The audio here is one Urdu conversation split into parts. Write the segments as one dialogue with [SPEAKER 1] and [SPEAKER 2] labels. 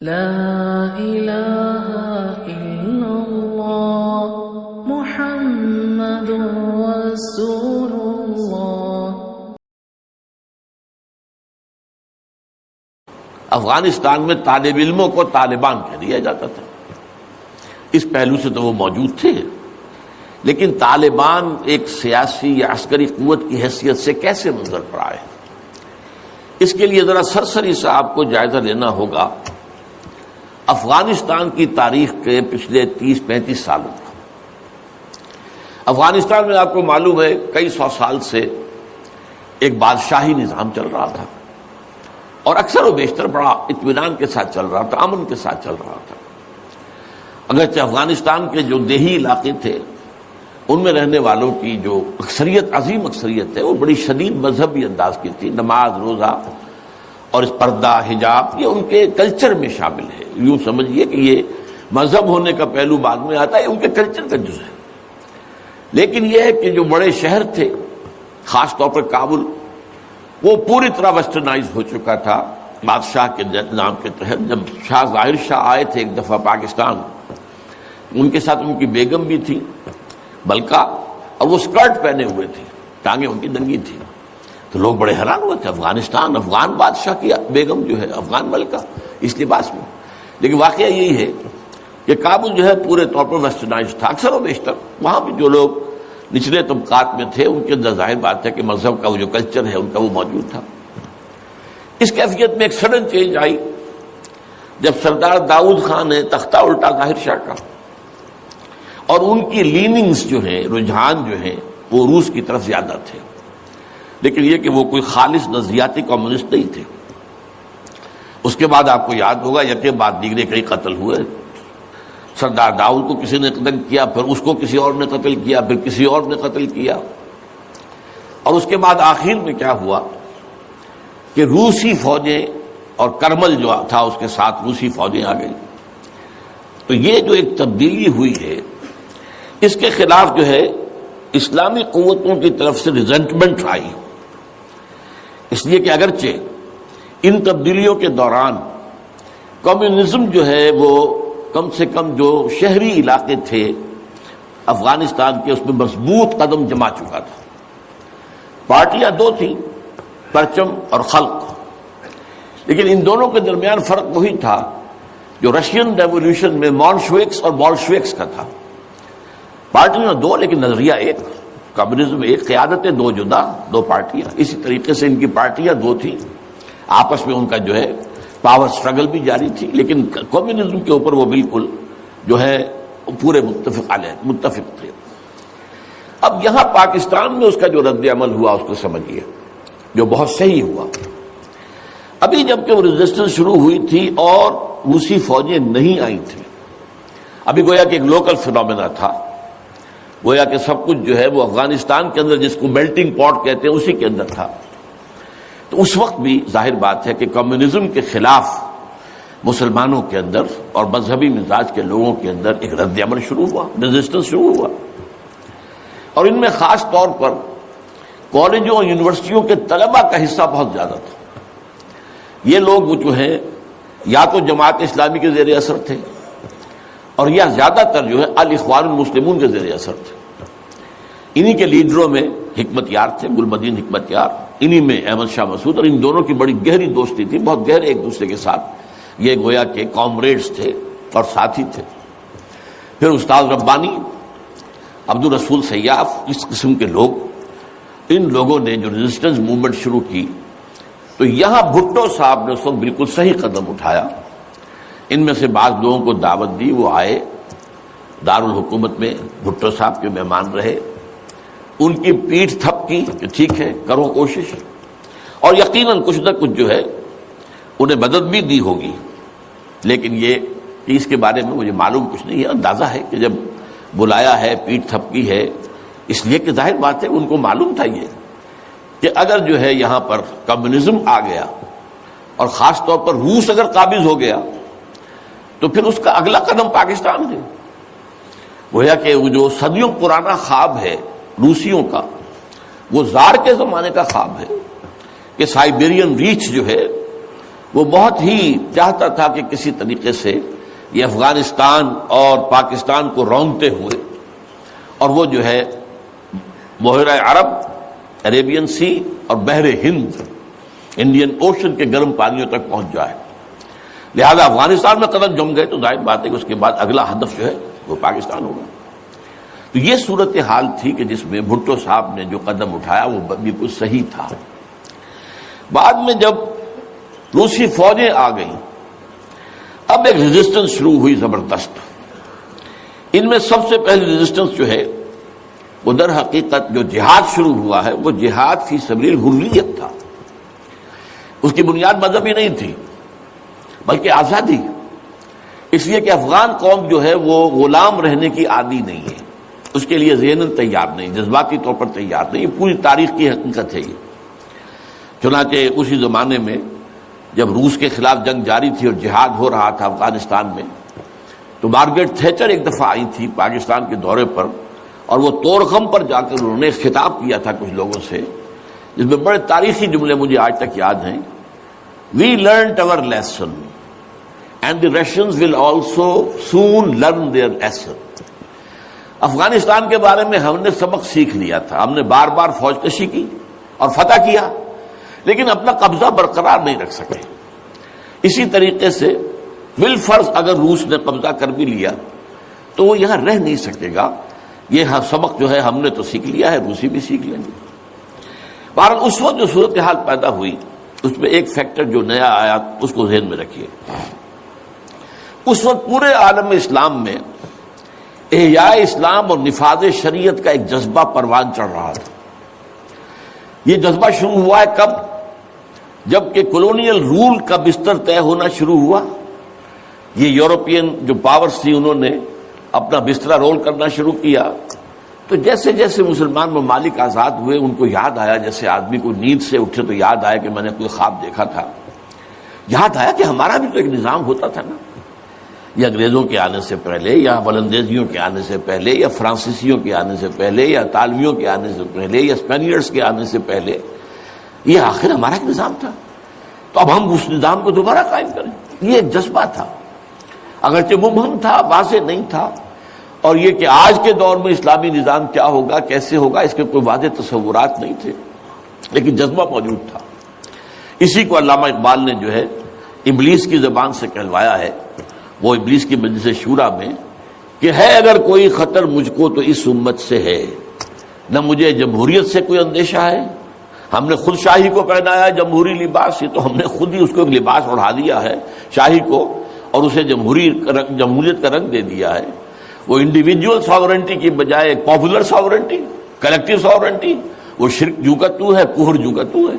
[SPEAKER 1] لا الہ الا اللہ محمد رسول اللہ۔
[SPEAKER 2] افغانستان میں طالب علموں کو طالبان کہہ دیا جاتا تھا، اس پہلو سے تو وہ موجود تھے، لیکن طالبان ایک سیاسی یا عسکری قوت کی حیثیت سے کیسے منظر پر آئے، اس کے لیے ذرا سرسری سے آپ کو جائزہ لینا ہوگا افغانستان کی تاریخ کے پچھلے 30-35 سالوں کا۔ افغانستان میں آپ کو معلوم ہے کئی سو سال سے ایک بادشاہی نظام چل رہا تھا، اور اکثر و بیشتر بڑا اطمینان کے ساتھ چل رہا تھا، امن کے ساتھ چل رہا تھا۔ اگرچہ افغانستان کے جو دیہی علاقے تھے ان میں رہنے والوں کی جو اکثریت، عظیم اکثریت ہے، وہ بڑی شدید مذہبی انداز کی تھی، نماز، روزہ اور اس پردہ، حجاب، یہ ان کے کلچر میں شامل ہے۔ یوں سمجھیے کہ یہ مذہب ہونے کا پہلو بعد میں آتا ہے، ان کے کلچر کا جز ہے۔ لیکن یہ ہے کہ جو بڑے شہر تھے، خاص طور پر کابل، وہ پوری طرح ویسٹرنائز ہو چکا تھا بادشاہ کے نام کے تحت۔ جب شاہ ظاہر شاہ آئے تھے ایک دفعہ پاکستان، ان کے ساتھ ان کی بیگم بھی تھی ملکہ، اور وہ اسکرٹ پہنے ہوئے تھی، ٹانگیں ان کی ننگی تھی، تو لوگ بڑے حیران ہوئے تھے، افغانستان، افغان بادشاہ کی بیگم جو ہے، افغان ملکہ اس لباس میں۔ لیکن واقعہ یہی ہے کہ کابل جو ہے پورے طور پر ویسٹرنائز تھا، اکثر و بیشتر وہاں بھی جو لوگ نچلے طبقات میں تھے ان کے اندر ظاہر بات ہے کہ مذہب کا وہ جو کلچر ہے ان کا وہ موجود تھا۔ اس کیفیت میں ایک سڈن چینج آئی جب سردار داؤد خان نے تختہ الٹا ظاہر شاہ کا، اور ان کی لیننگز جو ہیں، رجحان جو ہیں، وہ روس کی طرف زیادہ تھے، لیکن یہ کہ وہ کوئی خالص نظریاتی کمیونسٹ نہیں تھے۔ اس کے بعد آپ کو یاد ہوگا یکے بعد دیگرے کئی قتل ہوئے۔ سردار داؤد کو کسی نے قتل کیا، پھر اس کو کسی اور نے قتل کیا، پھر کسی اور نے قتل کیا، اور اس کے بعد آخر میں کیا ہوا کہ روسی فوجیں اور کرمل جو تھا اس کے ساتھ روسی فوجیں آ گئی۔ تو یہ جو ایک تبدیلی ہوئی ہے، اس کے خلاف جو ہے اسلامی قوتوں کی طرف سے ریزنٹمنٹ آئی، اس لیے کہ اگرچہ ان تبدیلیوں کے دوران کمیونزم جو ہے وہ کم سے کم جو شہری علاقے تھے افغانستان کے، اس میں مضبوط قدم جما چکا تھا۔ پارٹیاں دو تھیں، پرچم اور خلق، لیکن ان دونوں کے درمیان فرق وہی تھا جو رشین ریولوشن میں مونشوکس اور بولشوکس کا تھا۔ پارٹیاں دو لیکن نظریہ ایک، کمیونزم ایک، قیادتیں دو جدا، دو پارٹیاں۔ اسی طریقے سے ان کی پارٹیاں دو تھیں، آپس میں ان کا جو ہے پاور سٹرگل بھی جاری تھی، لیکن کمیونزم کے اوپر وہ بالکل جو ہے پورے متفق تھے۔ اب یہاں پاکستان میں اس کا جو رد عمل ہوا اس کو سمجھیے، جو بہت صحیح ہوا۔ ابھی جب کہ وہ ریزسٹنس شروع ہوئی تھی اور روسی فوجیں نہیں آئی تھیں، ابھی گویا کہ ایک لوکل فینومینا تھا، گویا کہ سب کچھ جو ہے وہ افغانستان کے اندر، جس کو میلٹنگ پاٹ کہتے ہیں، اسی کے اندر تھا۔ تو اس وقت بھی ظاہر بات ہے کہ کمیونزم کے خلاف مسلمانوں کے اندر اور مذہبی مزاج کے لوگوں کے اندر ایک رد عمل شروع ہوا، ریزسٹنس شروع ہوا، اور ان میں خاص طور پر کالجوں اور یونیورسٹیوں کے طلباء کا حصہ بہت زیادہ تھا۔ یہ لوگ جو ہیں یا تو جماعت اسلامی کے زیر اثر تھے، اور یا زیادہ تر جو ہے الاخوان المسلمون کے زیر اثر تھے۔ انہی کے لیڈروں میں حکمت یار تھے، گل مدین حکمت یار، انہی میں احمد شاہ مسعود، اور ان دونوں کی بڑی گہری دوستی تھی، بہت گہرے ایک دوسرے کے ساتھ یہ گویا کہ کامریڈز تھے اور ساتھی تھے۔ پھر استاد ربانی، عبد الرسول سیاف، اس قسم کے لوگ، ان لوگوں نے جو ریزسٹنس موومنٹ شروع کی، تو یہاں بھٹو صاحب نے اس وقت بالکل صحیح قدم اٹھایا۔ ان میں سے بعض لوگوں کو دعوت دی، وہ آئے دارالحکومت میں، بھٹو صاحب کے مہمان رہے، ان کی پیٹھ تھپ کی کہ ٹھیک ہے کرو کوشش، اور یقیناً کچھ نہ کچھ جو ہے انہیں مدد بھی دی ہوگی، لیکن یہ کہ اس کے بارے میں مجھے معلوم کچھ نہیں ہے۔ اندازہ ہے کہ جب بلایا ہے، پیٹھ تھپ کی ہے، اس لیے کہ ظاہر بات ہے ان کو معلوم تھا یہ کہ اگر جو ہے یہاں پر کمیونزم آ گیا اور خاص طور پر روس اگر قابض ہو گیا تو پھر اس کا اگلا قدم پاکستان ہے۔ گویا کہ وہ جو صدیوں پرانا خواب ہے روسیوں کا، وہ زار کے زمانے کا خواب ہے کہ سائبیرین ریچ جو ہے وہ بہت ہی چاہتا تھا کہ کسی طریقے سے یہ افغانستان اور پاکستان کو رونگتے ہوئے اور وہ جو ہے بحیرہ عرب، عربین سی اور بحر ہند، انڈین اوشن کے گرم پانیوں تک پہنچ جائے. لہذا افغانستان میں قدم جم گئے تو ظاہر بات ہے کہ اس کے بعد اگلا ہدف جو ہے وہ پاکستان ہوگا. تو یہ صورتحال تھی کہ جس میں بھٹو صاحب نے جو قدم اٹھایا وہ بالکل صحیح تھا. بعد میں جب روسی فوجیں آ گئیں، اب ایک ریزسٹنس شروع ہوئی زبردست. ان میں سب سے پہلی ریزسٹنس جو ہے وہ در حقیقت جو جہاد شروع ہوا ہے وہ جہاد فی سبیل الحریت تھا. اس کی بنیاد مذہبی نہیں تھی بلکہ آزادی. اس لیے کہ افغان قوم جو ہے وہ غلام رہنے کی عادی نہیں ہے، اس کے لیے ذہناً تیار نہیں، جذباتی طور پر تیار نہیں. یہ پوری تاریخ کی حقیقت ہے. یہ چنانچہ اسی زمانے میں جب روس کے خلاف جنگ جاری تھی اور جہاد ہو رہا تھا افغانستان میں، تو مارگریٹ تھیچر ایک دفعہ آئی تھی پاکستان کے دورے پر، اور وہ طورخم پر جا کر انہوں نے خطاب کیا تھا کچھ لوگوں سے، جس میں بڑے تاریخی جملے مجھے آج تک یاد ہیں. We learnt our lesson and the Russians will also soon learn their lesson. Afghanistan کے بارے میں ہم نے سبق سیکھ لیا تھا. ہم نے بار بار فوج کشی کی اور فتح کیا لیکن اپنا قبضہ برقرار نہیں رکھ سکے. اسی طریقے سے بالفرض اگر روس نے قبضہ کر بھی لیا تو وہ یہاں رہ نہیں سکے گا. یہ سبق جو ہے ہم نے تو سیکھ لیا ہے، روسی بھی سیکھ لیں گے. بہرحال اس وقت جو صورتحال پیدا ہوئی اس میں ایک فیکٹر جو نیا آیا اس کو ذہن میں رکھیے. اس وقت پورے عالم اسلام میں احیاء اسلام اور نفاذ شریعت کا ایک جذبہ پروان چڑھ رہا تھا. یہ جذبہ شروع ہوا ہے کب؟ جب کہ کولونیل رول کا بستر طے ہونا شروع ہوا. یہ یورپین جو پاورز تھی انہوں نے اپنا بستر رول کرنا شروع کیا. تو جیسے جیسے مسلمان ممالک آزاد ہوئے ان کو یاد آیا، جیسے آدمی کو نیند سے اٹھے تو یاد آیا کہ میں نے کوئی خواب دیکھا تھا. یاد آیا کہ ہمارا بھی تو ایک نظام ہوتا تھا نا. یہ انگریزوں کے آنے سے پہلے یا ولندیزیوں کے آنے سے پہلے یا فرانسیسیوں کے آنے سے پہلے یا اطالویوں کے آنے سے پہلے یا اسپینیئرز کے آنے سے پہلے یہ آخر ہمارا ایک نظام تھا. تو اب ہم اس نظام کو دوبارہ قائم کریں. یہ ایک جذبہ تھا، اگرچہ مبہم تھا، واضح نہیں تھا. اور یہ کہ آج کے دور میں اسلامی نظام کیا ہوگا، کیسے ہوگا، اس کے کوئی واضح تصورات نہیں تھے، لیکن جذبہ موجود تھا. اسی کو علامہ اقبال نے جو ہے ابلیس کی زبان سے کہلوایا ہے، وہ ابلیس کی مجلس شورا میں، کہ ہے اگر کوئی خطر مجھ کو تو اس امت سے ہے، نہ مجھے جمہوریت سے کوئی اندیشہ ہے. ہم نے خود شاہی کو پہنایا جمہوری لباس، یہ تو ہم نے خود ہی اس کو ایک لباس اڑا دیا ہے شاہی کو، اور اسے جمہوریت کا رنگ دے دیا ہے. وہ انڈیویجول ساورنٹی کی بجائے ایک پاپولر ساورنٹی، کلیکٹیو ساورنٹی. وہ شرک جو کا تو ہے، کفر جو کا تو ہے.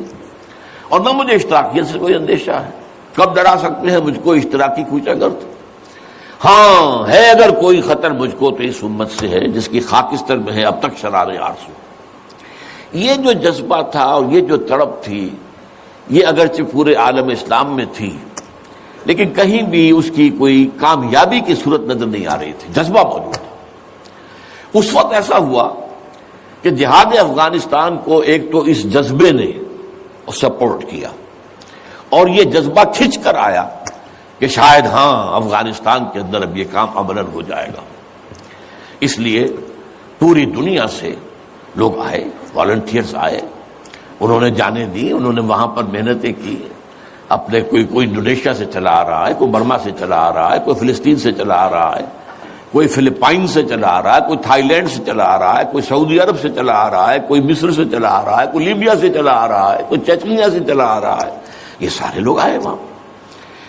[SPEAKER 2] اور نہ مجھے اشتراکیت سے کوئی اندیشہ ہے. کب ڈرا سکتے ہیں مجھ کو اشتراکی کوچہ گرد؟ ہاں ہے اگر کوئی خطر مجھ کو تو اس امت سے ہے جس کی خاکستر میں ہے اب تک شرار آرزو. یہ جو جذبہ تھا اور یہ جو تڑپ تھی، یہ اگرچہ پورے عالم اسلام میں تھی لیکن کہیں بھی اس کی کوئی کامیابی کی صورت نظر نہیں آ رہی تھی. جذبہ موجود تھا. اس وقت ایسا ہوا کہ جہاد افغانستان کو ایک تو اس جذبے نے سپورٹ کیا اور یہ جذبہ کھنچ کر آیا کہ شاید ہاں افغانستان کے اندر اب یہ کام عملاً ہو جائے گا. اس لیے پوری دنیا سے لوگ آئے، والنٹیئرز آئے، انہوں نے جانیں دی، انہوں نے وہاں پر محنتیں کی. اپنے کوئی انڈونیشیا سے چلا آ رہا ہے، کوئی برما سے چلا آ رہا ہے، کوئی فلسطین سے چلا آ رہا ہے، کوئی فلپائن سے چلا آ رہا ہے، کوئی تھائی لینڈ سے چلا آ رہا ہے، کوئی سعودی عرب سے چلا آ رہا ہے، کوئی مصر سے چلا آ رہا ہے، کوئی لیبیا سے چلا آ رہا ہے، کوئی چچنیا سے چلا آ رہا ہے. یہ سارے لوگ آئے وہاں،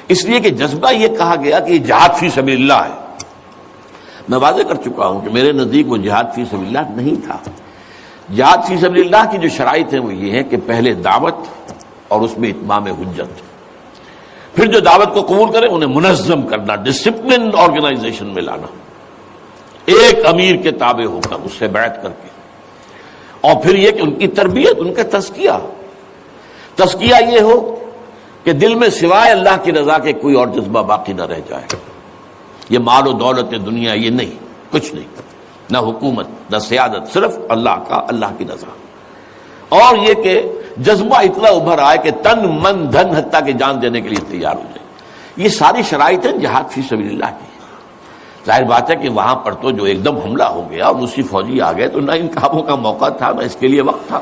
[SPEAKER 2] اس لیے کہ جذبہ یہ کہا گیا کہ یہ جہاد فی سبیل اللہ ہے. میں واضح کر چکا ہوں کہ میرے نزدیک وہ جہاد فی سبیل اللہ نہیں تھا. جہاد فی سبیل اللہ کی جو شرائط ہیں وہ یہ ہے کہ پہلے دعوت اور اس میں اتمام حجت، پھر جو دعوت کو قبول کریں انہیں منظم کرنا، ڈسپلن آرگنائزیشن میں لانا، ایک امیر کے تابع ہو کر اس سے بیعت کر کے، اور پھر یہ کہ ان کی تربیت، ان کا تزکیہ یہ ہو کہ دل میں سوائے اللہ کی رضا کے کوئی اور جذبہ باقی نہ رہ جائے. یہ مال و دولت دنیا یہ نہیں، کچھ نہیں، نہ حکومت نہ سیادت، صرف اللہ کی رضا. اور یہ کہ جذبہ اتنا ابھر آئے کہ تن من دھن حتیٰ کہ جان دینے کے لیے تیار ہو جائے. یہ ساری شرائط ہیں جہاد فی سبیل اللہ کی. ظاہر بات ہے کہ وہاں پر تو جو ایک دم حملہ ہو گیا اور روسی فوجی آ گئے تو نہ ان کاموں کا موقع تھا نہ اس کے لیے وقت تھا.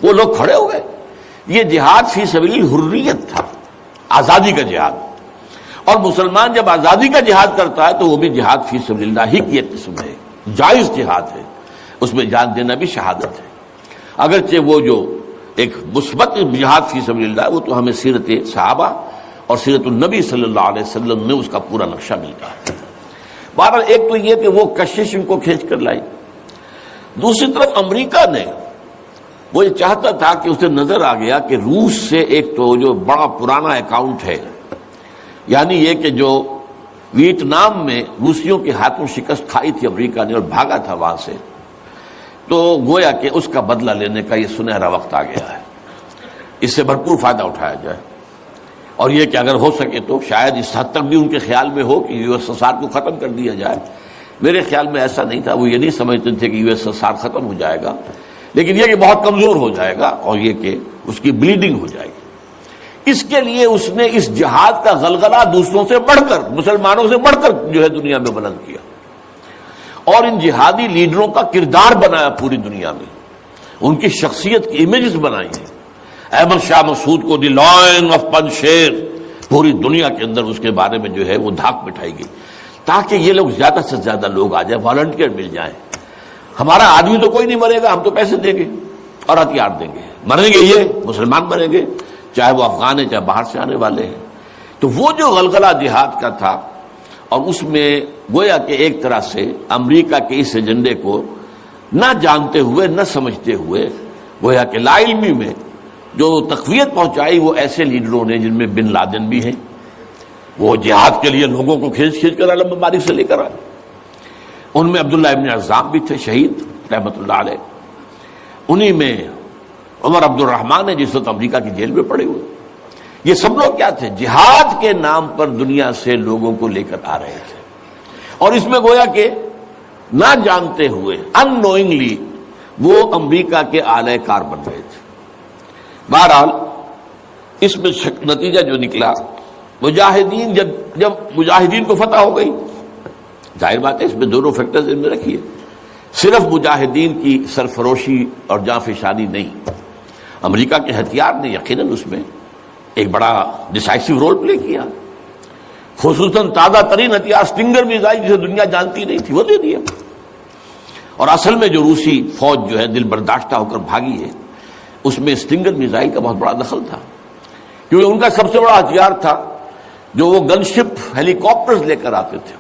[SPEAKER 2] وہ لوگ کھڑے ہو گئے. یہ جہاد فی سبیل حریت تھا، آزادی کا جہاد. اور مسلمان جب آزادی کا جہاد کرتا ہے تو وہ بھی جہاد فی سبیل اللہ ہی کی ایک قسم ہے، جائز جہاد ہے، اس میں جان دینا بھی شہادت ہے. اگرچہ وہ جو ایک مثبت جہاد فی سبیل اللہ وہ تو ہمیں سیرت صحابہ اور سیرت النبی صلی اللہ علیہ وسلم میں اس کا پورا نقشہ ملتا ہے. بہرحال ایک تو یہ کہ وہ کشش ان کو کھینچ کر لائی. دوسری طرف امریکہ نے وہ یہ چاہتا تھا کہ اسے نظر آ گیا کہ روس سے ایک تو جو بڑا پرانا اکاؤنٹ ہے، یعنی یہ کہ جو ویتنام میں روسیوں کے ہاتھوں شکست کھائی تھی امریکہ نے اور بھاگا تھا وہاں سے، تو گویا کہ اس کا بدلہ لینے کا یہ سنہرا وقت آ گیا ہے. اس سے بھرپور فائدہ اٹھایا جائے. اور یہ کہ اگر ہو سکے تو شاید اس حد تک بھی ان کے خیال میں ہو کہ یو ایس ایس آر کو ختم کر دیا جائے. میرے خیال میں ایسا نہیں تھا. وہ یہ نہیں سمجھتے تھے کہ یو ایس ایس آر ختم ہو جائے گا، لیکن یہ کہ بہت کمزور ہو جائے گا اور یہ کہ اس کی بلیڈنگ ہو جائے گی. اس کے لیے اس نے اس جہاد کا غلغلہ دوسروں سے بڑھ کر، مسلمانوں سے بڑھ کر جو ہے دنیا میں بلند کیا اور ان جہادی لیڈروں کا کردار بنایا پوری دنیا میں. ان کی شخصیت کی امیجز بنائی ہیں. احمد شاہ مسعود کو دی لائن آف پنشیر پوری دنیا کے اندر اس کے بارے میں جو ہے وہ دھاک بٹھائی گئی تاکہ یہ لوگ زیادہ سے زیادہ لوگ آ جائیں، والنٹیئر مل جائیں. ہمارا آدمی تو کوئی نہیں مرے گا، ہم تو پیسے دیں گے اور ہتھیار دیں گے. مریں گے یہ مسلمان مریں گے، چاہے وہ افغان ہیں چاہے باہر سے آنے والے ہیں. تو وہ جو غلغلہ جہاد کا تھا اور اس میں گویا کہ ایک طرح سے امریکہ کے اس ایجنڈے کو نہ جانتے ہوئے نہ سمجھتے ہوئے گویا کہ لا علمی میں جو تقویت پہنچائی وہ ایسے لیڈروں نے جن میں بن لادن بھی ہیں. وہ جہاد کے لیے لوگوں کو کھینچ کھینچ کر علم باری سے لے کر آئے. ان میں عبداللہ ابن عزام بھی تھے شہید رحمۃ اللہ علیہ. انہی میں عمر عبد الرحمان ہے جس وقت امریکہ کی جیل میں پڑے ہوئے. یہ سب لوگ کیا تھے؟ جہاد کے نام پر دنیا سے لوگوں کو لے کر آ رہے تھے اور اس میں گویا کہ نہ جانتے ہوئے ان نوئنگلی وہ امریکہ کے اعلی کار بن رہے تھے. بہرحال اس میں نتیجہ جو نکلا، مجاہدین جب مجاہدین کو فتح ہو گئی، ظاہر بات ہے اس میں دونوں فیکٹرز ان میں رکھیے. صرف مجاہدین کی سرفروشی اور جاں فشانی نہیں، امریکہ کے ہتھیار نے یقیناً اس میں ایک بڑا ڈیسائسو رول پلے کیا. خصوصاً تازہ ترین ہتھیار اسٹنگر میزائل جسے دنیا جانتی نہیں تھی وہ دے دیا. اور اصل میں جو روسی فوج جو ہے دل برداشتہ ہو کر بھاگی ہے اس میں اسٹنگر میزائل کا بہت بڑا دخل تھا، کیونکہ ان کا سب سے بڑا ہتھیار تھا جو وہ گن شپ ہیلی کاپٹرز لے کر آتے تھے.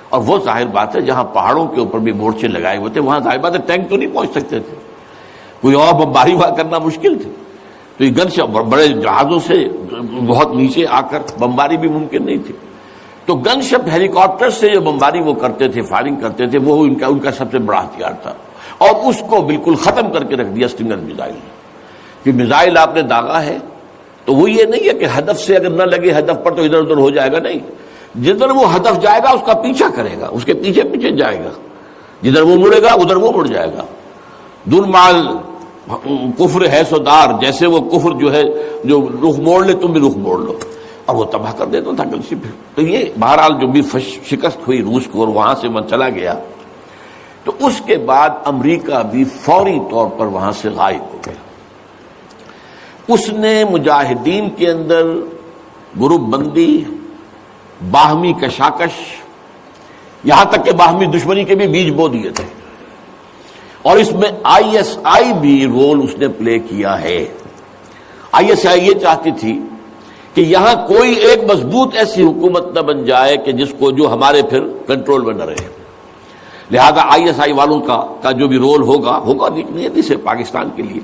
[SPEAKER 2] اور وہ ظاہر بات ہے جہاں پہاڑوں کے اوپر بھی مورچے لگائے ہوئے تھے وہاں ظاہر بات ہے ٹینک تو نہیں پہنچ سکتے تھے، کوئی اور بمباری وہاں کرنا مشکل تھی. تو یہ گن شپ بڑے جہازوں سے بہت نیچے آ کر بمباری بھی ممکن نہیں تھی. تو گن شپ ہیلی کاپٹر سے جو بمباری وہ کرتے تھے، فائرنگ کرتے تھے، وہ ان کا سب سے بڑا ہتھیار تھا. اور اس کو بالکل ختم کر کے رکھ دیا اسٹنگر میزائل نے. کہ میزائل آپ نے داغا ہے تو وہ یہ نہیں ہے کہ ہدف سے اگر نہ لگے ہدف پر تو ادھر ادھر ہو جائے گا، نہیں. جدھر وہ ہدف جائے گا اس کا پیچھا کرے گا، اس کے پیچھے پیچھے جائے گا. جدھر وہ مڑے گا ادھر وہ مڑ جائے گا. دلمال کفر ہے سودار، جیسے وہ کفر جو ہے جو رخ موڑ لے تم بھی رخ موڑ لو، اور وہ تباہ کر دیتا تھا کل سے. تو یہ بہرحال جو بھی شکست ہوئی روس کو اور وہاں سے من چلا گیا، تو اس کے بعد امریکہ بھی فوری طور پر وہاں سے غائب ہو گیا. اس نے مجاہدین کے اندر گروپ بندی، باہمی کشاکش، یہاں تک کہ باہمی دشمنی کے بھی بیج بو دیے تھے. اور اس میں آئی ایس آئی بھی رول اس نے پلے کیا ہے. آئی ایس آئی یہ چاہتی تھی کہ یہاں کوئی ایک مضبوط ایسی حکومت نہ بن جائے کہ جس کو جو ہمارے پھر کنٹرول میں نہ رہے. لہذا آئی ایس آئی والوں کا جو بھی رول ہوگا نہیں صرف پاکستان کے لیے.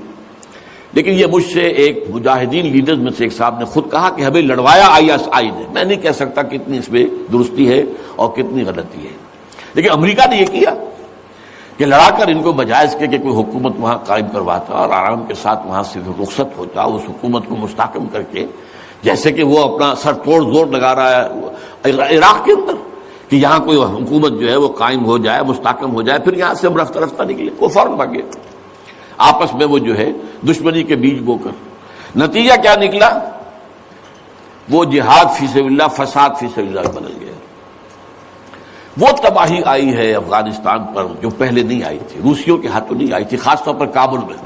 [SPEAKER 2] لیکن یہ مجھ سے ایک مجاہدین لیڈرز میں سے ایک صاحب نے خود کہا کہ ہمیں لڑوایا آئی ایس آئی نے. میں نہیں کہہ سکتا کتنی اس میں درستی ہے اور کتنی غلطی ہے، لیکن امریکہ نے یہ کیا کہ لڑا کر ان کو بجائے اس کے کہ کوئی حکومت وہاں قائم کرواتا اور آرام کے ساتھ وہاں سے رخصت ہوتا، اس حکومت کو مستحکم کر کے، جیسے کہ وہ اپنا سر توڑ زور لگا رہا ہے عراق کے اندر کہ یہاں کوئی حکومت جو ہے وہ قائم ہو جائے، مستحکم ہو جائے، پھر یہاں سے ہم رفتہ رفتہ نکلے. وہ فوراً بھاگے. آپس میں وہ جو ہے دشمنی کے بیج بو کر. نتیجہ کیا نکلا؟ وہ جہاد فی سبیل اللہ فساد فی سبیل اللہ بدل گیا. وہ تباہی آئی ہے افغانستان پر جو پہلے نہیں آئی تھی، روسیوں کے ہاتھوں نہیں آئی تھی، خاص طور پر کابل میں.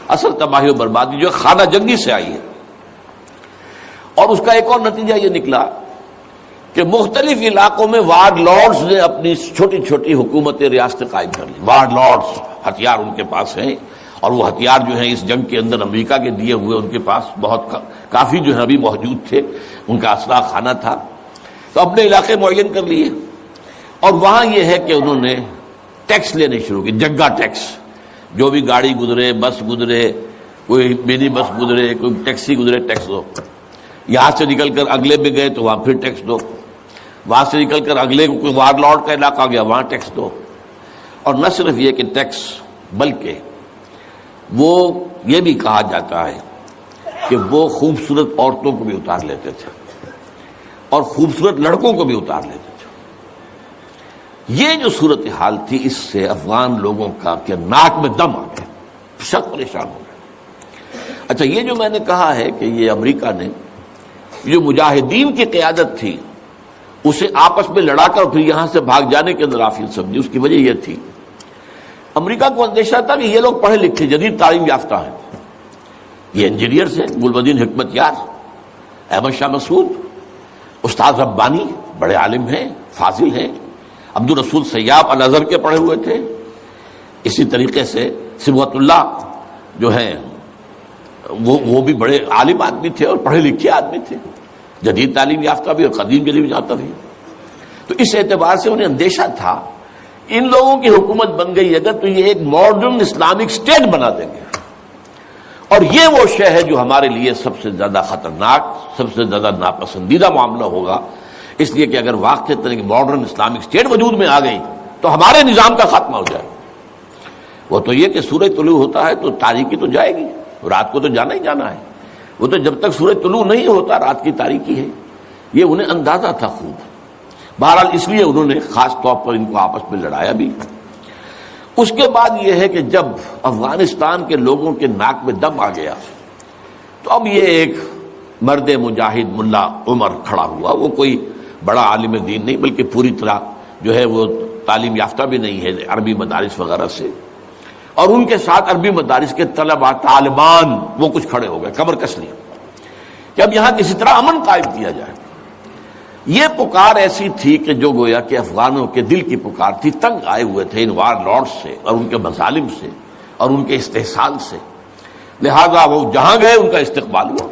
[SPEAKER 2] اصل تباہی و بربادی جو خانہ جنگی سے آئی ہے. اور اس کا ایک اور نتیجہ یہ نکلا کہ مختلف علاقوں میں وارڈ لارڈز نے اپنی چھوٹی چھوٹی حکومتیں ریاستیں قائم کر لی. وارڈ لارڈز، ہتھیار ان کے پاس ہیں، اور وہ ہتھیار جو ہیں اس جنگ کے اندر امریکہ کے دیے ہوئے ان کے پاس بہت کافی جو ہے ابھی موجود تھے، ان کا اسلحہ خانہ تھا. تو اپنے علاقے معین کر لیے، اور وہاں یہ ہے کہ انہوں نے ٹیکس لینے شروع کی، جگہ ٹیکس. جو بھی گاڑی گزرے، بس گزرے، کوئی منی بس گزرے، کوئی ٹیکسی گزرے، ٹیکس دو. یہاں سے نکل کر اگلے میں گئے تو وہاں پھر ٹیکس دو. وہاں سے نکل کر اگلے کوئی وارڈ لارڈ کا علاقہ گیا، وہاں ٹیکس دو. اور نہ صرف یہ کہ ٹیکس، بلکہ وہ یہ بھی کہا جاتا ہے کہ وہ خوبصورت عورتوں کو بھی اتار لیتے تھے اور خوبصورت لڑکوں کو بھی اتار لیتے تھے. یہ جو صورتحال تھی، اس سے افغان لوگوں کا کہ ناک میں دم آ گیا، سخت پریشان ہو گئے. اچھا، یہ جو میں نے کہا ہے کہ یہ امریکہ نے جو مجاہدین کی قیادت تھی اسے آپس میں لڑا کر پھر یہاں سے بھاگ جانے کے اندر غافل سمجھی. اس کی وجہ یہ تھی امریکہ کو اندیشہ تھا کہ یہ لوگ پڑھے لکھے جدید تعلیم یافتہ ہیں، یہ انجینئرز ہیں، گلبدین حکمت یار، احمد شاہ مسعود، استاد ربانی بڑے عالم ہیں، فاضل ہیں، عبد الرسول سیاب الازہر کے پڑھے ہوئے تھے. اسی طریقے سے صبغت اللہ جو ہیں وہ بھی بڑے عالم آدمی تھے اور پڑھے لکھے آدمی تھے، جدید تعلیم یافتہ بھی اور قدیم تعلیم یافتہ بھی. تو اس اعتبار سے انہیں اندیشہ تھا ان لوگوں کی حکومت بن گئی اگر تو یہ ایک ماڈرن اسلامک اسٹیٹ بنا دیں گے، اور یہ وہ شے ہے جو ہمارے لیے سب سے زیادہ خطرناک، سب سے زیادہ ناپسندیدہ معاملہ ہوگا. اس لیے کہ اگر واقعی طرح کی ماڈرن اسلامک اسٹیٹ وجود میں آ گئی تو ہمارے نظام کا خاتمہ ہو جائے. وہ تو یہ کہ سورج طلوع ہوتا ہے تو تاریکی تو جائے گی، رات کو تو جانا ہی جانا ہے. وہ تو جب تک سورج طلوع نہیں ہوتا رات کی تاریکی ہے، یہ انہیں اندازہ تھا خوب. بہرحال اس لیے انہوں نے خاص طور پر ان کو آپس میں لڑایا بھی. اس کے بعد یہ ہے کہ جب افغانستان کے لوگوں کے ناک میں دم آ گیا تو اب یہ ایک مرد مجاہد ملا عمر کھڑا ہوا. وہ کوئی بڑا عالم دین نہیں بلکہ پوری طرح جو ہے وہ تعلیم یافتہ بھی نہیں ہے عربی مدارس وغیرہ سے، اور ان کے ساتھ عربی مدارس کے طلباء طالبان وہ کچھ کھڑے ہو گئے کمر کس لیے کہ اب یہاں کسی طرح امن قائم کیا جائے. یہ پکار ایسی تھی کہ جو گویا کہ افغانوں کے دل کی پکار تھی. تنگ آئے ہوئے تھے ان وار لارڈ سے اور ان کے مظالم سے اور ان کے استحصال سے، لہذا وہ جہاں گئے ان کا استقبال ہوا.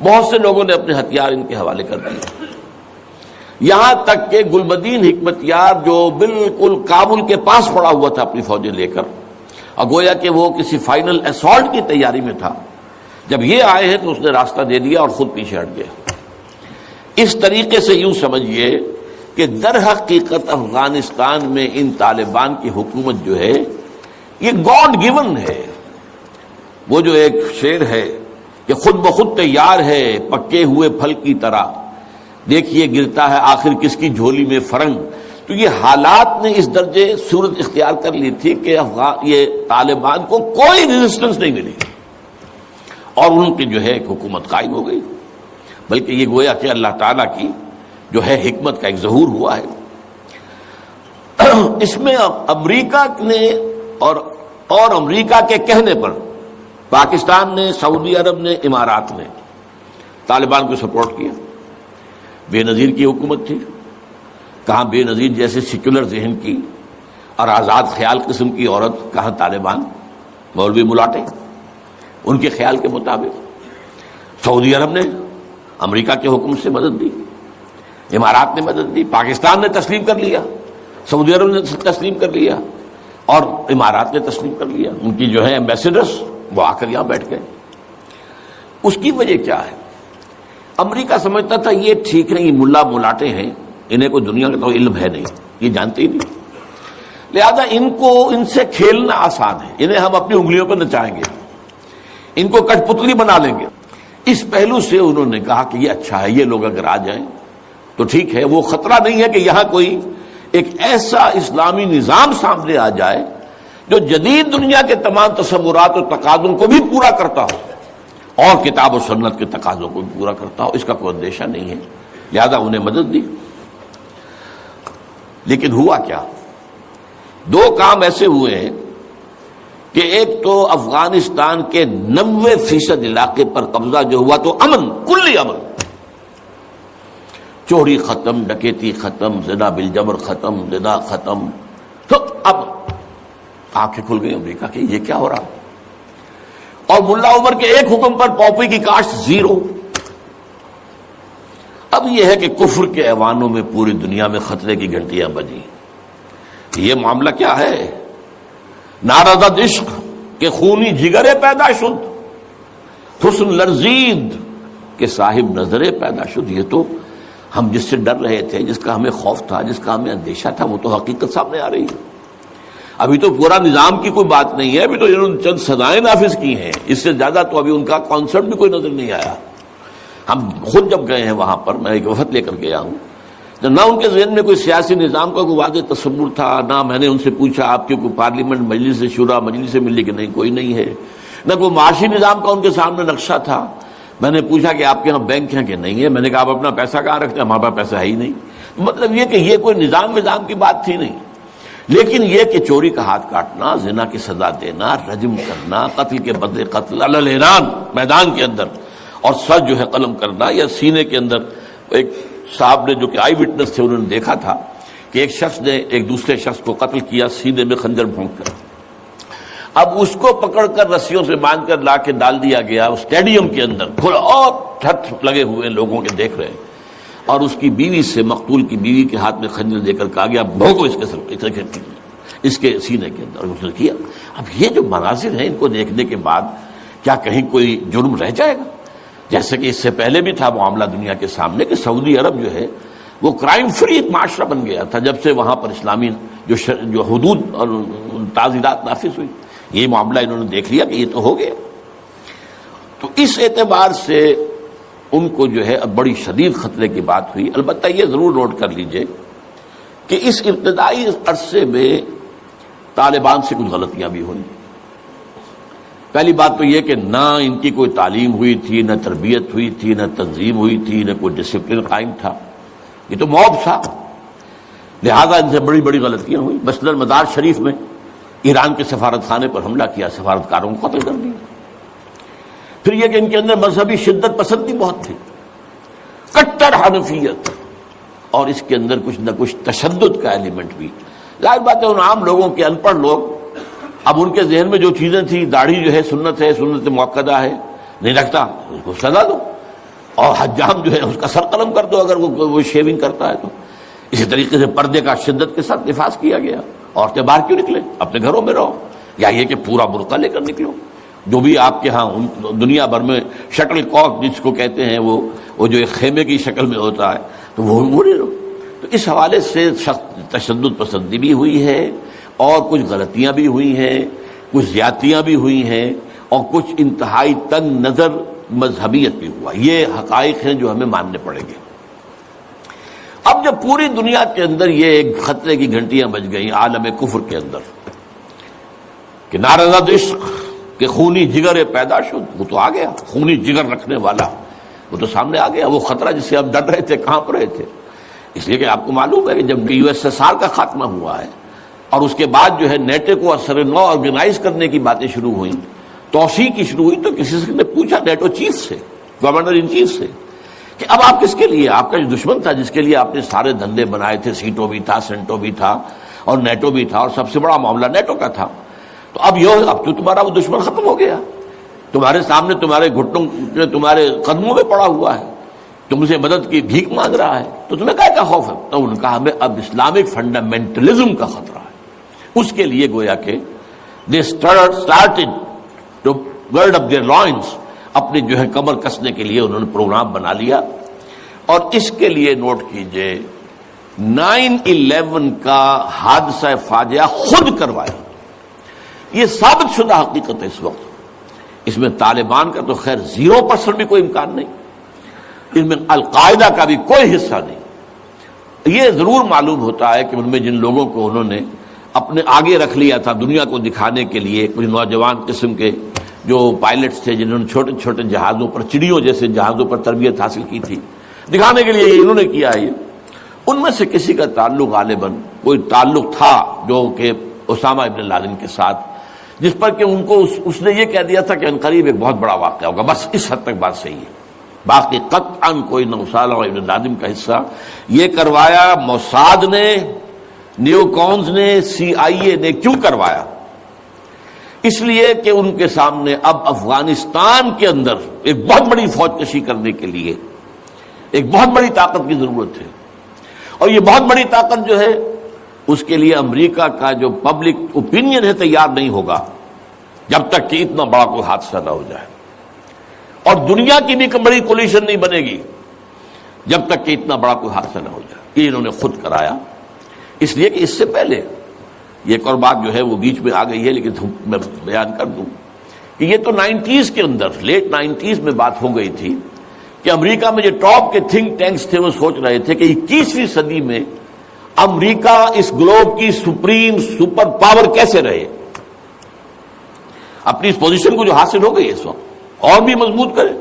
[SPEAKER 2] بہت سے لوگوں نے اپنے ہتھیار ان کے حوالے کر دیے، یہاں تک کہ گلبدین حکمت یار جو بالکل کابل کے پاس پڑا ہوا تھا اپنی فوجیں لے کر، اور گویا کہ وہ کسی فائنل اسالٹ کی تیاری میں تھا، جب یہ آئے ہیں تو اس نے راستہ دے دیا اور خود پیچھے ہٹ گیا. اس طریقے سے یوں سمجھیے کہ در حقیقت افغانستان میں ان طالبان کی حکومت جو ہے یہ گاڈ گیون ہے. وہ جو ایک شعر ہے کہ خود بخود تیار ہے پکے ہوئے پھل کی طرح، دیکھیے گرتا ہے آخر کس کی جھولی میں فرنگ. تو یہ حالات نے اس درجے صورت اختیار کر لی تھی کہ یہ طالبان کو کوئی ریزسٹنس نہیں ملی اور ان کی جو ہے ایک حکومت قائم ہو گئی. بلکہ یہ گویا کہ اللہ تعالیٰ کی جو ہے حکمت کا ایک ظہور ہوا ہے. اس میں امریکہ نے اور امریکہ کے کہنے پر پاکستان نے، سعودی عرب نے، امارات نے طالبان کو سپورٹ کیا. بے نظیر کی حکومت تھی، کہاں بے نظیر جیسے سیکولر ذہن کی اور آزاد خیال قسم کی عورت، کہاں طالبان مولوی ملاٹے ان کے خیال کے مطابق. سعودی عرب نے امریکہ کے حکم سے مدد دی، امارات نے مدد دی، پاکستان نے تسلیم کر لیا، سعودی عرب نے تسلیم کر لیا اور امارات نے تسلیم کر لیا. ان کی جو ہے ایمبیسڈرز وہ آ کر یہاں بیٹھ گئے. اس کی وجہ کیا ہے؟ امریکہ سمجھتا تھا یہ ٹھیک ہے، یہ ملا ملاٹے ہیں، انہیں کوئی دنیا کا تو علم ہے نہیں، یہ جانتے ہی نہیں، لہذا ان سے کھیلنا آسان ہے، انہیں ہم اپنی انگلیوں پر نچائیں گے، ان کو کٹ پتلی بنا لیں گے. اس پہلو سے انہوں نے کہا کہ یہ اچھا ہے، یہ لوگ اگر آ جائیں تو ٹھیک ہے. وہ خطرہ نہیں ہے کہ یہاں کوئی ایک ایسا اسلامی نظام سامنے آ جائے جو جدید دنیا کے تمام تصورات اور تقاضوں کو بھی پورا کرتا ہو اور کتاب و سنت کے تقاضوں کو بھی پورا کرتا ہو، اس کا کوئی اندیشہ نہیں ہے، لہذا انہیں مدد دی۔ لیکن ہوا کیا؟ دو کام ایسے ہوئے ہیں کہ ایک تو افغانستان کے 90% علاقے پر قبضہ جو ہوا تو امن، کلی امن، چوری ختم، ڈکیتی ختم، زنا بالجبر ختم، زنا ختم۔ تو اب آنکھیں کھل گئی امریکہ کی، یہ کیا ہو رہا؟ اور ملا عمر کے ایک حکم پر پاپی کی کاشت زیرو۔ اب یہ ہے کہ کفر کے ایوانوں میں پوری دنیا میں خطرے کی گھنٹیاں بجیں۔ یہ معاملہ کیا ہے؟ نارضت عشق کے خونی جگرے پیدا شد، حسن لرزید کے صاحب نظرے پیدا شد۔ یہ تو ہم جس سے ڈر رہے تھے، جس کا ہمیں خوف تھا، جس کا ہمیں اندیشہ تھا، وہ تو حقیقت سامنے آ رہی ہے۔ ابھی تو پورا نظام کی کوئی بات نہیں ہے، ابھی تو انہوں نے چند سزائیں نافذ کی ہیں، اس سے زیادہ تو ابھی ان کا کانسیپٹ بھی کوئی نظر نہیں آیا۔ ہم خود جب گئے ہیں وہاں پر، میں ایک وفد لے کر گیا ہوں، نہ ان کے ذہن میں کوئی سیاسی نظام کا کوئی واضح تصور تھا، نہ میں نے ان سے پوچھا آپ کے کوئی پارلیمنٹ مجلس شورا مجلس ملی کہ نہیں، کوئی نہیں ہے، نہ کوئی معاشی نظام کا ان کے سامنے نقشہ تھا۔ میں نے پوچھا کہ آپ کے یہاں بینک ہیں کہ نہیں ہے، میں نے کہا آپ اپنا پیسہ کہاں رکھتے ہیں؟ ہمارے پاس پیسہ ہے ہی نہیں۔ مطلب یہ کہ یہ کوئی نظام کی بات تھی نہیں، لیکن یہ کہ چوری کا ہاتھ کاٹنا، زنا کی سزا دینا، رجم کرنا، قتل کے بدلے قتل علی الاعلان میدان کے اندر، اور سر جو ہے قلم کرنا یا سینے کے اندر۔ ایک صاحب نے جو کہ آئی وٹنس تھے، انہوں نے دیکھا تھا کہ ایک شخص نے ایک دوسرے شخص کو قتل کیا سینے میں خنجر بھونک کر، اب اس کو پکڑ کر رسیوں سے باندھ کر لا کے ڈال دیا گیا اسٹیڈیم کے اندر، کھلا اور چھت لگے ہوئے لوگوں کے دیکھ رہے، اور اس کی بیوی سے، مقتول کی بیوی کے ہاتھ میں خنجر دے کر کہا گیا بھونکو اس کے سینے کے اندر، اس نے کیا۔ اب یہ جو مناظر ہیں، ان کو دیکھنے کے بعد کیا کہیں کوئی جرم رہ جائے گا؟ جیسے کہ اس سے پہلے بھی تھا معاملہ دنیا کے سامنے کہ سعودی عرب جو ہے وہ کرائم فری ایک معاشرہ بن گیا تھا جب سے وہاں پر اسلامی جو حدود اور تعزیرات نافذ ہوئی۔ یہ معاملہ انہوں نے دیکھ لیا کہ یہ تو ہو گیا، تو اس اعتبار سے ان کو جو ہے اب بڑی شدید خطرے کی بات ہوئی۔ البتہ یہ ضرور نوٹ کر لیجئے کہ اس ابتدائی عرصے میں طالبان سے کچھ غلطیاں بھی ہوئی۔ پہلی بات تو یہ کہ نہ ان کی کوئی تعلیم ہوئی تھی، نہ تربیت ہوئی تھی، نہ تنظیم ہوئی تھی، نہ کوئی ڈسپلن قائم تھا، یہ تو موب تھا، لہذا ان سے بڑی بڑی غلطیاں ہوئی۔ مثلا مزار شریف میں ایران کے سفارت خانے پر حملہ کیا، سفارتکاروں کو قتل کر دیا۔ پھر یہ کہ ان کے اندر مذہبی شدت پسندی بہت تھی، کٹر حنفیت، اور اس کے اندر کچھ نہ کچھ تشدد کا ایلیمنٹ بھی۔ ظاہر بات ہے ان عام لوگوں کے ان پڑھ لوگ، اب ان کے ذہن میں جو چیزیں تھیں، داڑھی جو ہے سنت موقدہ ہے، نہیں رکھتا اس کو سزا دو، اور حجام جو ہے اس کا سر قلم کر دو اگر وہ شیونگ کرتا ہے تو۔ اسی طریقے سے پردے کا شدت کے ساتھ نفاذ کیا گیا، عورتیں باہر کیوں نکلیں، اپنے گھروں میں رہو، یا یہ کہ پورا برقع لے کر نکلو۔ جو بھی آپ کے ہاں دنیا بھر میں شٹل کاک جس کو کہتے ہیں، وہ جو ایک خیمے کی شکل میں ہوتا ہے، تو وہ نہیں رہو۔ تو اس حوالے سے تشدد پسندی بھی ہوئی ہے، اور کچھ غلطیاں بھی ہوئی ہیں، کچھ زیادتیاں بھی ہوئی ہیں، اور کچھ انتہائی تنگ نظر مذہبیت بھی ہوا۔ یہ حقائق ہیں جو ہمیں ماننے پڑیں گے۔ اب جب پوری دنیا کے اندر یہ ایک خطرے کی گھنٹیاں بج گئیں عالم کفر کے اندر کہ نارضت عشق کے خونی جگر پیدا شد، وہ تو آ گیا، خونی جگر رکھنے والا وہ تو سامنے آ گیا، وہ خطرہ جس سے ہم ڈر رہے تھے، کہاں رہے تھے۔ اس لیے کہ آپ کو معلوم ہے کہ جب USSR کا خاتمہ ہوا ہے اور اس کے بعد جو ہے نیٹو کو اثر نو آرگنائز کرنے کی باتیں شروع ہوئیں، توسیع کی شروع ہوئی، تو کسی نے پوچھا نیٹو چیف سے، گورنر ان چیف سے، کہ اب آپ کس کے لیے، آپ کا جو دشمن تھا جس کے لیے آپ نے سارے دھندے بنائے تھے، سیٹو بھی تھا، سینٹو بھی تھا، اور نیٹو بھی تھا، اور سب سے بڑا معاملہ نیٹو کا تھا، تو اب تو تمہارا وہ دشمن ختم ہو گیا، تمہارے سامنے تمہارے گھٹنوں تمہارے قدموں میں پڑا ہوا ہے، تم سے مدد کی بھیک مانگ رہا ہے، تو تمہیں کیا خوف ہے؟ تو انہوں نے کہا ہمیں اب اسلامک فنڈامنٹلزم کا خطرہ ہے۔ اس کے لیے گویا کہ they started to gird up their loins، اپنی جو ہے کمر کسنے کے لیے انہوں نے پروگرام بنا لیا۔ اور اس کے لیے نوٹ کیجئے 9/11 کا حادثہ فاجعہ خود کروایا، یہ ثابت شدہ حقیقت ہے اس وقت۔ اس میں طالبان کا تو خیر 0% بھی کوئی امکان نہیں، ان میں القاعدہ کا بھی کوئی حصہ نہیں۔ یہ ضرور معلوم ہوتا ہے کہ ان میں جن لوگوں کو انہوں نے اپنے آگے رکھ لیا تھا دنیا کو دکھانے کے لیے. کچھ نوجوان قسم کے جو پائلٹس تھے جنہوں نے چھوٹے چھوٹے جہازوں پر، چڑیوں جیسے جہازوں پر تربیت حاصل کی تھی، دکھانے کے لیے انہوں نے کیا ہے. ان میں سے کسی کا تعلق غالباً کوئی تعلق تھا جو کہ اسامہ ابن لادن کے ساتھ، جس پر کہ ان کو اس نے یہ کہہ دیا تھا کہ عنقریب ایک بہت بڑا واقعہ ہوگا. بس اس حد تک بات صحیح ہے. باقی قطعاً کوئی نہ اسامہ ابن لادن کا حصہ. یہ کروایا موساد نے، نیو کونز نے، CIA نے. کیوں کروایا؟ اس لیے کہ ان کے سامنے اب افغانستان کے اندر ایک بہت بڑی فوج کشی کرنے کے لیے ایک بہت بڑی طاقت کی ضرورت ہے. اور یہ بہت بڑی طاقت جو ہے اس کے لیے امریکہ کا جو پبلک اوپینین ہے تیار نہیں ہوگا جب تک کہ اتنا بڑا کوئی حادثہ نہ ہو جائے. اور دنیا کی بھی بڑی کولیشن نہیں بنے گی جب تک کہ اتنا بڑا کوئی حادثہ نہ ہو جائے. یہ انہوں نے خود کرایا. اس لیے کہ اس سے پہلے یہ ایک اور بات جو ہے وہ بیچ میں آ گئی ہے لیکن میں بیان کر دوں کہ یہ تو 90s کے اندر، لیٹ 90s میں بات ہو گئی تھی کہ امریکہ میں جو ٹاپ کے تھنک ٹینکس تھے وہ سوچ رہے تھے کہ 21ویں صدی میں امریکہ اس گلوب کی سپریم سپر پاور کیسے رہے، اپنی اس پوزیشن کو جو حاصل ہو گئی اس وقت اور بھی مضبوط کرے.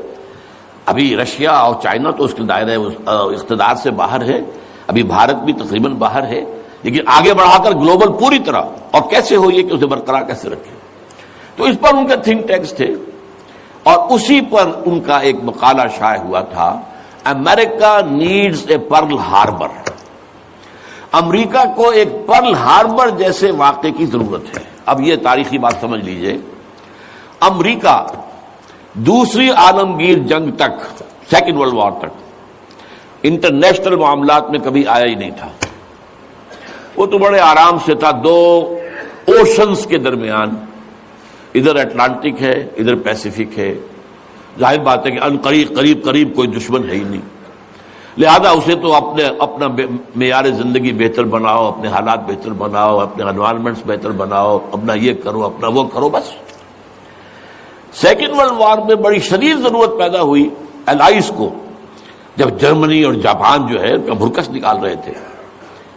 [SPEAKER 2] ابھی رشیا اور چائنا تو اس کے دائرے اقتدار سے باہر ہے، ابھی بھارت بھی تقریباً باہر ہے، لیکن آگے بڑھا کر گلوبل پوری طرح. اور کیسے ہو یہ کہ اسے برقرار کیسے رکھے. تو اس پر ان کے تھنک ٹینکس تھے اور اسی پر ان کا ایک مقالہ شائع ہوا تھا، امریکہ نیڈز اے پرل ہاربر. امریکہ کو ایک پرل ہاربر جیسے واقعے کی ضرورت ہے. اب یہ تاریخی بات سمجھ لیجئے، امریکہ دوسری عالمگیر جنگ تک، سیکنڈ ورلڈ وار تک انٹرنیشنل معاملات میں کبھی آیا ہی نہیں تھا. وہ تو بڑے آرام سے تھا دو اوشنز کے درمیان، ادھر اٹلانٹک ہے ادھر پیسیفک ہے. ظاہر بات ہے کہ ان قریب کوئی دشمن ہے ہی نہیں، لہذا اسے تو اپنا معیار زندگی بہتر بناؤ، اپنے حالات بہتر بناؤ، اپنے انوائرمنٹس بہتر بناؤ، اپنا یہ کرو اپنا وہ کرو بس. سیکنڈ ورلڈ وار میں بڑی شدید ضرورت پیدا ہوئی الائز کو، جب جرمنی اور جاپان جو ہے بھرکس نکال رہے تھے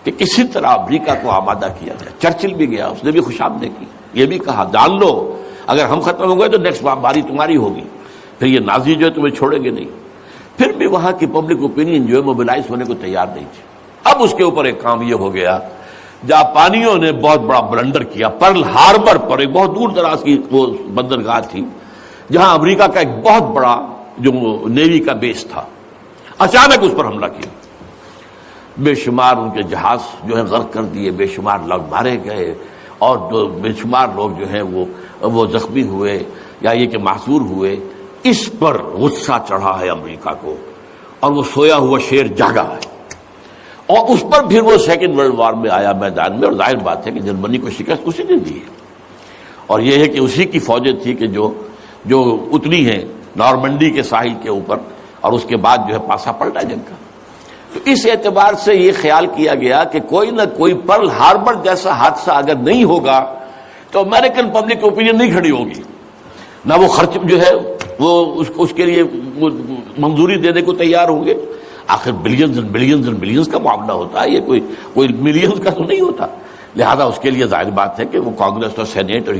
[SPEAKER 2] کہ کسی طرح امریکہ کو آمادہ کیا جائے. چرچل بھی گیا، اس نے بھی خوشامدیں کی، یہ بھی کہا جان لو اگر ہم ختم ہو گئے تو نیکسٹ باری تمہاری ہوگی، پھر یہ نازی جو ہے تمہیں چھوڑیں گے نہیں. پھر بھی وہاں کی پبلک اوپینین جو ہے موبلائز ہونے کو تیار نہیں تھی. اب اس کے اوپر ایک کام یہ ہو گیا، جاپانیوں نے بہت بڑا بلنڈر کیا. پرل ہاربر پر ایک بہت دور دراز کی وہ بندرگاہ تھی جہاں امریکہ کا ایک بہت بڑا جو نیوی کا بیس تھا، اچانک اس پر حملہ کیا. بے شمار ان کے جہاز جو ہے غرق کر دیے، بے شمار لوگ مارے گئے اور بے شمار لوگ جو ہیں وہ زخمی ہوئے یا یہ کہ معذور ہوئے. اس پر غصہ چڑھا ہے امریکہ کو اور وہ سویا ہوا شیر جاگا ہے اور اس پر پھر وہ سیکنڈ ورلڈ وار میں آیا میدان میں. اور ظاہر بات ہے کہ جرمنی کو شکست اسی نے دی ہے اور یہ ہے کہ اسی کی فوجیں تھی کہ جو اتنی ہیں نارمنڈی کے ساحل کے اوپر اور اس کے بعد جو ہے پاسا پلٹا جنگ کا. تو اس اعتبار سے یہ خیال کیا گیا کہ کوئی نہ کوئی پرل ہاربر جیسا حادثہ اگر نہیں ہوگا تو امریکن پبلک اوپینین نہیں کھڑی ہوگی، نہ وہ خرچ جو ہے وہ اس کے لیے منظوری دینے کو تیار ہوں گے. آخر billions and billions and billions کا معاملہ ہوتا ہے، یہ کوئی ملینز کا تو نہیں ہوتا. لہذا اس کے لیے ظاہر بات ہے کہ وہ کانگریس اور سینیٹ اور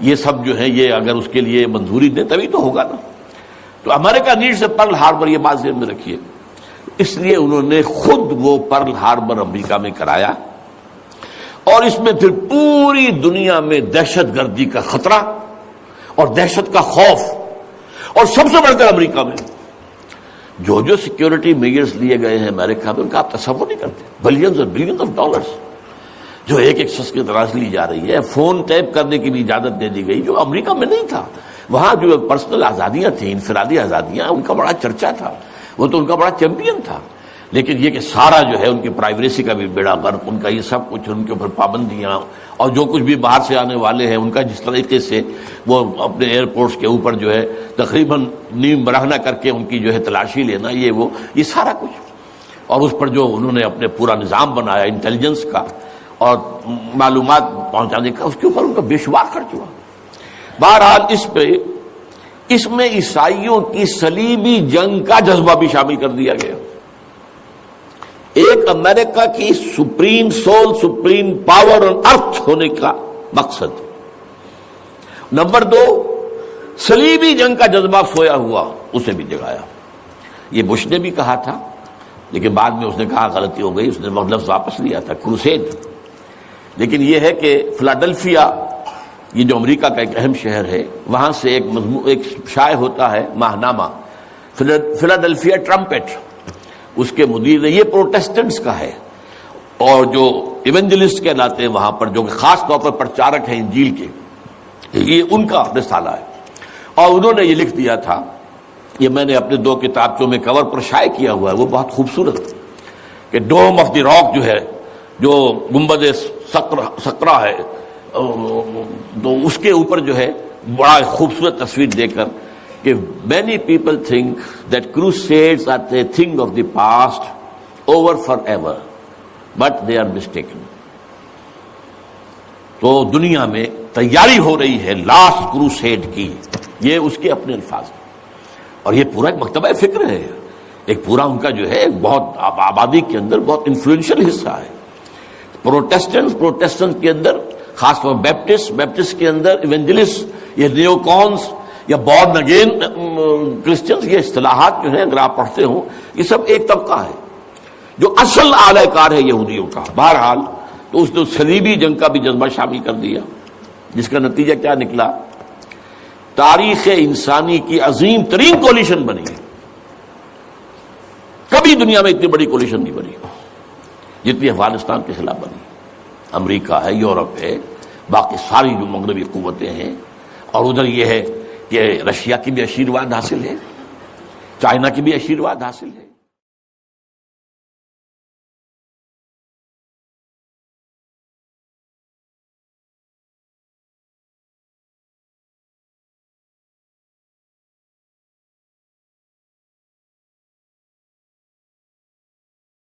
[SPEAKER 2] یہ سب جو ہے یہ اگر اس کے لیے منظوری دیں تبھی تو ہوگا نا. تو امریکہ نیڈ سے پرل ہاربر، یہ بات ذہن میں رکھیے. اس لیے انہوں نے خود وہ پرل ہاربر امریکہ میں کرایا اور اس میں پھر پوری دنیا میں دہشت گردی کا خطرہ اور دہشت کا خوف، اور سب سے بڑھ کر امریکہ میں جو سیکیورٹی میجرز لیے گئے ہیں امریکہ میں ان کا آپ تصور نہیں کرتے. بلینز اور بلینز آف ڈالرز جو ایک شخص کی طرح سے لی جا رہی ہے. فون ٹیپ کرنے کی بھی اجازت دے دی گئی جو امریکہ میں نہیں تھا. وہاں جو پرسنل آزادیاں تھیں، انفرادی آزادیاں، ان کا بڑا چرچا تھا، وہ تو ان کا بڑا چیمپئن تھا. لیکن یہ کہ سارا جو ہے ان کی پرائیویسی کا بھی بیڑا غرق، ان کا یہ سب کچھ، ان کے اوپر پابندیاں اور جو کچھ بھی باہر سے آنے والے ہیں ان کا جس طریقے سے وہ اپنے ایئرپورٹس کے اوپر جو ہے تقریباً نیم برہنہ کر کے ان کی جو ہے تلاشی لینا، یہ سارا کچھ، اور اس پر جو انہوں نے اپنے پورا نظام بنایا انٹیلیجنس کا اور معلومات پہنچانے کا، اس کے اوپر ان کا بے شمار خرچ ہوا. بہرحال اس میں عیسائیوں کی صلیبی جنگ کا جذبہ بھی شامل کر دیا گیا. ایک امریکہ کی supreme soul, supreme power on earth ہونے کا مقصد۔ نمبر 2، صلیبی جنگ کا جذبہ سویا ہوا، اسے بھی جگایا۔ یہ بش نے بھی کہا تھا، لیکن بعد میں اس نے کہا غلطی ہو گئی، اس نے لفظ واپس لیا تھا، کروسیڈ۔ لیکن یہ ہے کہ فلاڈلفیا، یہ جو امریکہ کا ایک اہم شہر ہے، وہاں سے ایک شائع ہوتا ہے ماہنامہ فلاڈلفیا ٹرمپٹ، اس کے مدیر نے، یہ پروٹیسٹنٹس کا ہے، اور جو ایونجلسٹ کہلاتے ہیں وہاں پر، جو کہ خاص طور پر پرچارک ہیں انجیل کے، یہ ان کا رسالہ ہے۔ اور انہوں نے یہ لکھ دیا تھا، یہ میں نے اپنے 2 کتابچوں میں کور پر شائع کیا ہوا ہے، وہ بہت خوبصورت، کہ ڈوم آف دی راک جو ہے، جو گنبد سقرا ہے، تو اس کے اوپر جو ہے بڑا خوبصورت تصویر دے کر کہ many people think that crusades are a thing of the past, over forever, but they are mistaken۔ تو دنیا میں تیاری ہو رہی ہے لاسٹ کروسیڈ کی، یہ اس کے اپنے الفاظ ہیں، اور یہ پورا ایک مکتبہ فکر ہے، ایک پورا ان کا جو ہے بہت آبادی کے اندر بہت انفلوئنشل حصہ ہے۔ پروٹیسٹنٹ کے اندر خاص طور بیپٹسٹ کے اندر ایونجلسٹ، یہ نیو کونس یا بورن اگین کرسچنز، یہ اصطلاحات جو ہیں اگر آپ پڑھتے ہوں، یہ سب ایک طبقہ ہے جو اصل اعلی کار ہے یہودیوں کا۔ بہرحال تو اس نے صلیبی جنگ کا بھی جذبہ شامل کر دیا، جس کا نتیجہ کیا نکلا؟ تاریخ انسانی کی عظیم ترین کولیشن بنی ہے۔ کبھی دنیا میں اتنی بڑی کولیشن نہیں بنی جتنی افغانستان کے خلاف بنی۔ امریکہ ہے، یورپ ہے، باقی ساری جو مغربی قوتیں ہیں، اور ادھر یہ ہے کہ رشیا کی بھی آشیرواد حاصل ہے، چائنا کی بھی آشیرواد حاصل ہے۔